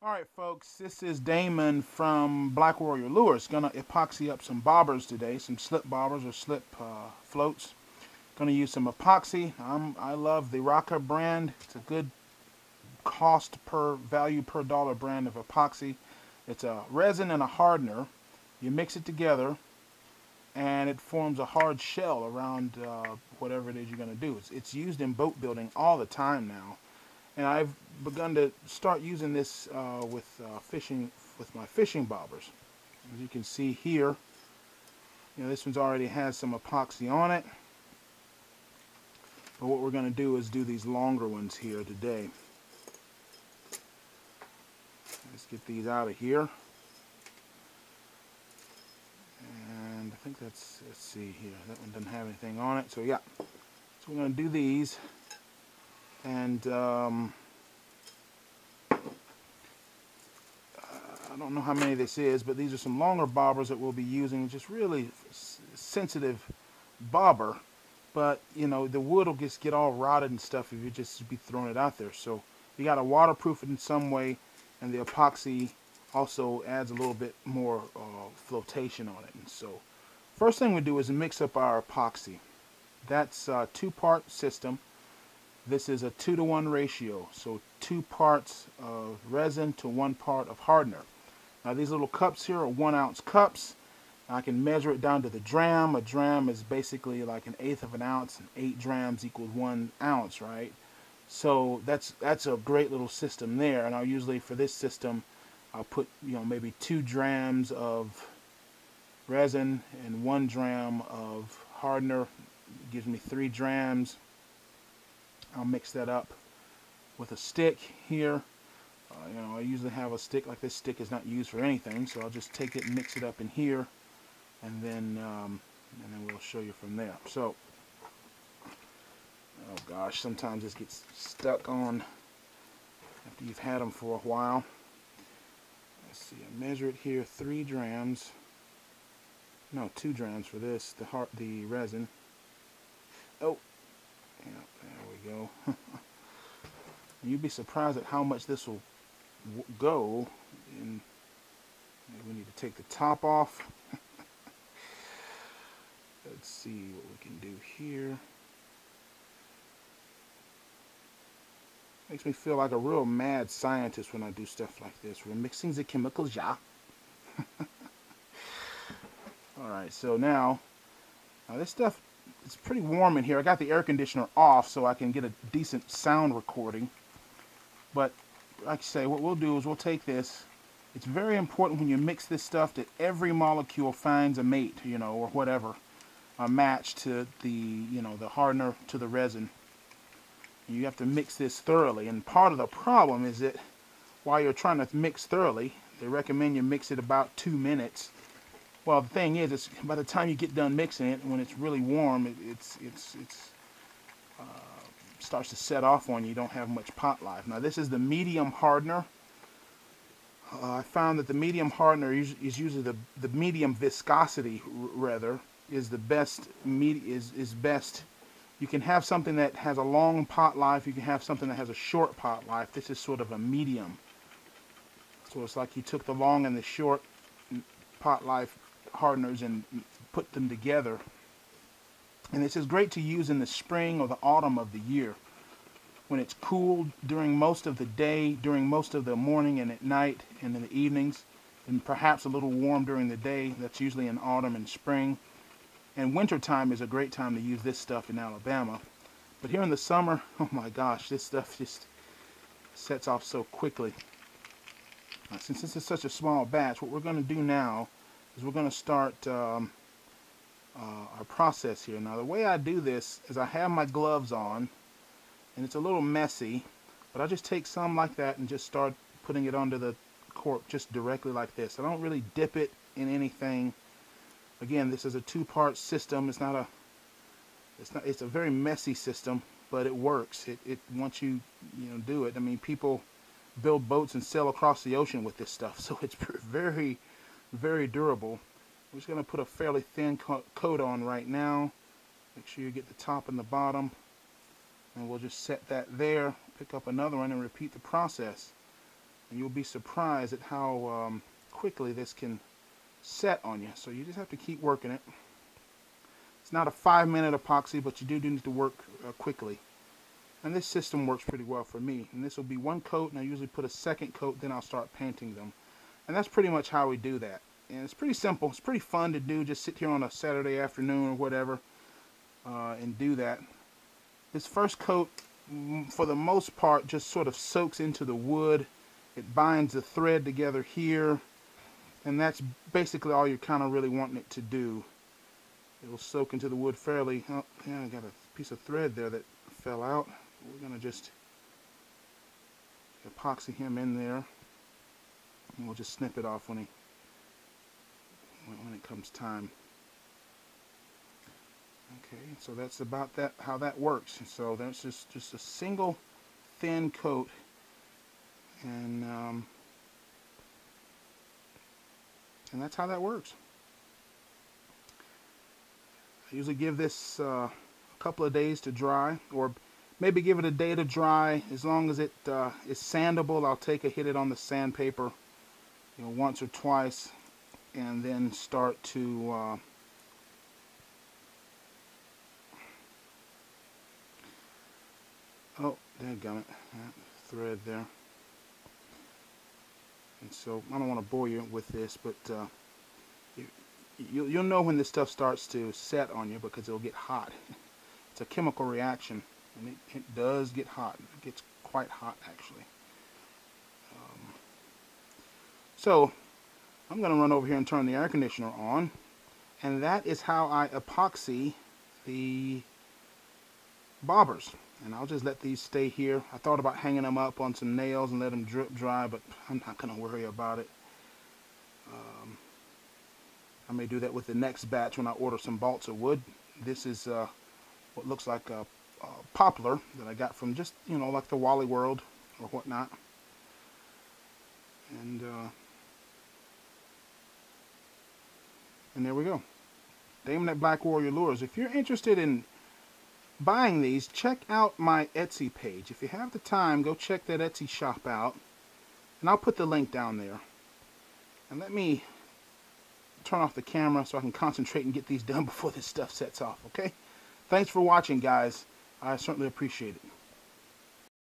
Alright folks, this is Damon from Black Warrior Lures. Gonna epoxy up some bobbers today, some slip bobbers or slip floats. Gonna use some epoxy. I love the RAKA brand. It's a good cost per value per dollar brand of epoxy. It's a resin and a hardener. You mix it together and it forms a hard shell around whatever it is you're gonna do. It's used in boat building all the time now. And I've begun to start using this with fishing with my fishing bobbers. As you can see here, this one's already has some epoxy on it. But what we're going to do is do these longer ones here today. Let's get these out of here. And I think let's see here. That one doesn't have anything on it. So yeah, so we're going to do these. And I don't know how many this is, but these are some longer bobbers that we'll be using. Just really sensitive bobber, but the wood will just get all rotted and stuff if you just be throwing it out there. So you got to waterproof it in some way, and the epoxy also adds a little bit more flotation on it. And so first thing we do is mix up our epoxy. That's a two-part system. This is a 2-to-1 ratio, so 2 parts of resin to 1 part of hardener. Now these little cups here are 1-ounce cups. I can measure it down to the dram. A dram is basically like 1/8 of an ounce, and 8 drams equals 1 ounce, right? So that's a great little system there. And I'll usually, for this system, I'll put maybe 2 drams of resin and 1 dram of hardener. It gives me 3 drams. I'll mix that up with a stick here. I usually have a stick like this. Stick is not used for anything, so I'll just take it and mix it up in here, and then we'll show you from there. So, oh gosh, sometimes this gets stuck on after you've had them for a while. Let's see. I measure it here. 3 drams. No, 2 drams for this. The resin. Oh. Yeah, there we go. You'd be surprised at how much this will go. And we need to take the top off. Let's see what we can do here. Makes me feel like a real mad scientist when I do stuff like this. We're mixing the chemicals, yeah. Alright, so now this stuff, it's pretty warm in here. I got the air conditioner off so I can get a decent sound recording. But like I say, what we'll do is we'll take this. It's very important when you mix this stuff that every molecule finds a mate, or whatever, a match to the, the hardener to the resin. You have to mix this thoroughly. And part of the problem is that while you're trying to mix thoroughly, they recommend you mix it about 2 minutes. Well, the thing is, it's by the time you get done mixing it, when it's really warm, it starts to set off on you. You don't have much pot life. Now, this is the medium hardener. I found that the medium hardener is usually the medium viscosity, rather, is the best. Is best. You can have something that has a long pot life. You can have something that has a short pot life. This is sort of a medium. So it's like you took the long and the short pot life hardeners and put them together. And this is great to use in the spring or the autumn of the year when it's cool during most of the day, during most of the morning and at night and in the evenings, and perhaps a little warm during the day. That's usually in autumn and spring. And wintertime is a great time to use this stuff in Alabama. But here in the summer, oh my gosh, this stuff just sets off so quickly. Since this is such a small batch, what we're going to do now is we're going to start our process here. Now, the way I do this is I have my gloves on, and it's a little messy, but I just take some like that and just start putting it onto the cork just directly like this. I don't really dip it in anything. Again, this is a 2-part system. It's a very messy system, but it works. It once you do it. I mean, people build boats and sail across the ocean with this stuff, so it's very, very durable. I'm just going to put a fairly thin coat on right now. Make sure you get the top and the bottom, and we'll just set that there, pick up another one, and repeat the process. and you'll be surprised at how quickly this can set on you. So you just have to keep working it. It's not a 5-minute epoxy, but you do need to work quickly. And this system works pretty well for me. And this will be one coat, and I usually put a second coat, then I'll start painting them. And that's pretty much how we do that. And it's pretty simple. It's pretty fun to do. Just sit here on a Saturday afternoon or whatever and do that. This first coat, for the most part, just sort of soaks into the wood. It binds the thread together here. And that's basically all you're kind of really wanting it to do. It will soak into the wood fairly. Oh, yeah, I got a piece of thread there that fell out. We're going to just epoxy him in there. And we'll just snip it off when it comes time. Okay, so that's about that, how that works. So that's just a single thin coat, and that's how that works. I usually give this a couple of days to dry, or maybe give it a day to dry. As long as it is sandable, I'll hit it on the sandpaper, once or twice, and then start to oh, dadgummit, that thread there. And so I don't want to bore you with this, but you'll know when this stuff starts to set on you because it'll get hot. It's a chemical reaction, and it does get hot. It gets quite hot, actually. So I'm going to run over here and turn the air conditioner on, and that is how I epoxy the bobbers. And I'll just let these stay here. I thought about hanging them up on some nails and let them drip dry, but I'm not going to worry about it. I may do that with the next batch when I order some balsa wood. This is what looks like a poplar that I got from just, like the Wally World or whatnot. And there we go. Damon that Black Warrior Lures. If you're interested in buying these, check out my Etsy page. If you have the time, go check that Etsy shop out, and I'll put the link down there. And let me turn off the camera so I can concentrate and get these done before this stuff sets off, okay? Thanks for watching, guys. I certainly appreciate it.